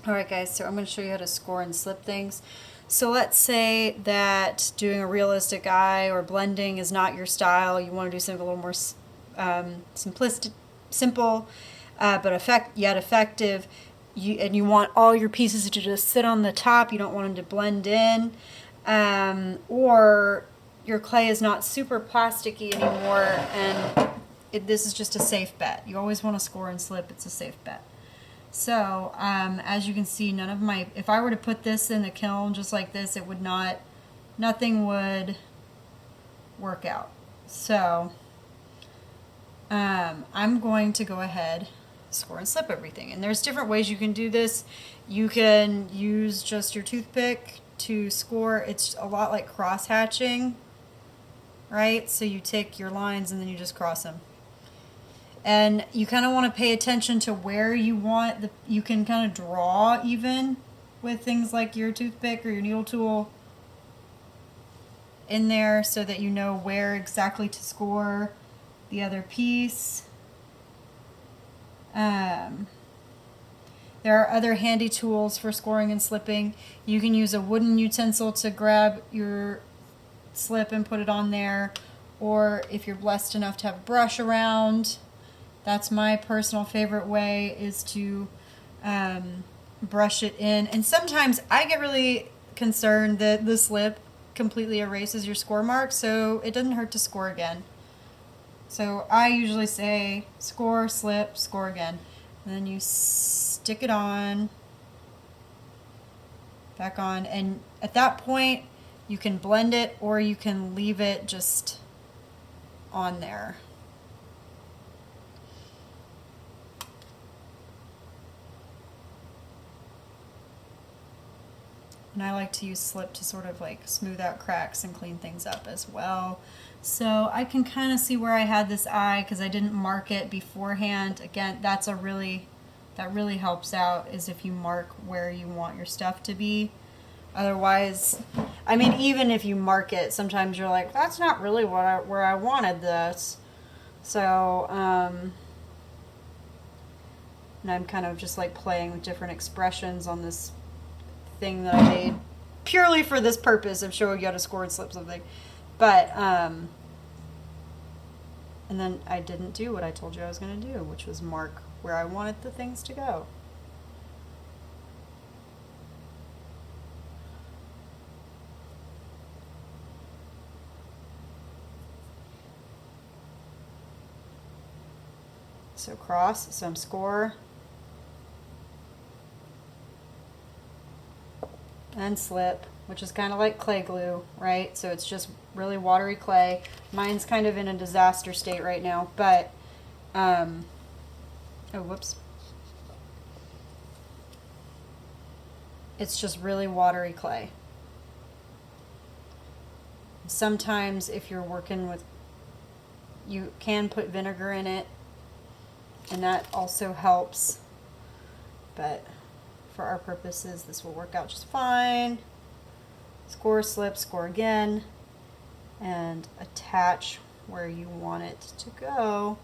Alright guys, so I'm going to show you how to score and slip things. So let's say that doing a realistic eye or blending is not your style. You want to do something a little more simplistic, simple, but yet effective. And you want all your pieces to just sit on the top. You don't want them to blend in. Or your clay is not super plasticky anymore, and this is just a safe bet. You always want to score and slip. It's a safe bet. So, as you can see, if I were to put this in the kiln just like this, it would not, nothing would work out. So, I'm going to go ahead, score and slip everything. And there's different ways you can do this. You can use just your toothpick to score. It's a lot like cross hatching, right? So you take your lines and then you just cross them. And you kind of want to pay attention to where you want you can kind of draw even with things like your toothpick or your needle tool in there so that you know where exactly to score the other piece. There are other handy tools for scoring and slipping. You can use a wooden utensil to grab your slip and put it on there, or if you're blessed enough to have a brush around, that's my personal favorite way, is to brush it in. And sometimes I get really concerned that the slip completely erases your score mark, so it doesn't hurt to score again. So I usually say score, slip, score again. And then you stick it on, back on, and at that point you can blend it or you can leave it just on there. And I like to use slip to sort of like smooth out cracks and clean things up as well. So I can kind of see where I had this eye because I didn't mark it beforehand. Again, that really helps out, is if you mark where you want your stuff to be. Otherwise, I mean, even if you mark it, sometimes you're like, that's not really where I wanted this. So, and I'm kind of just like playing with different expressions on this thing that I made purely for this purpose of showing you how to score and slip something. But, and then I didn't do what I told you I was going to do, which was mark where I wanted the things to go. So cross, so I'm score and slip, which is kind of like clay glue, right? So it's just really watery clay. Mine's kind of in a disaster state right now, but, oh, whoops. It's just really watery clay. Sometimes if you're working with, you can put vinegar in it, and that also helps, but for our purposes, this will work out just fine. Score, slip, score again, and attach where you want it to go.